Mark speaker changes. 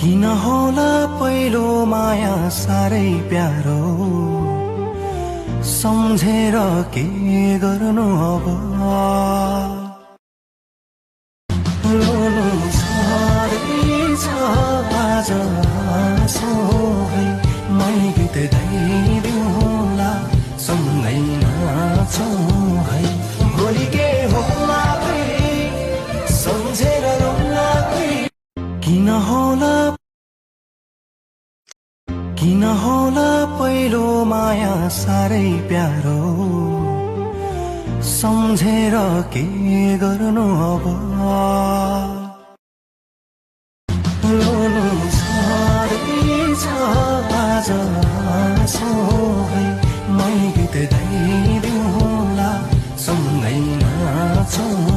Speaker 1: किन होला पहिलो माया साह्रै प्यारो सम्झेर के गर्नु अब रोनु छँदैछ आज आँसुकै मै गीत गाइदिउँला सँगै नाचौँ है भोलि के होला सम्झेर रोला किन होला पहिलो माया साह्रै प्यारो सम्झेर के गर्नु अब रोनु छँदैछ आज आँसुकै मै गीत गाइदिउँला सँगै नाचौँ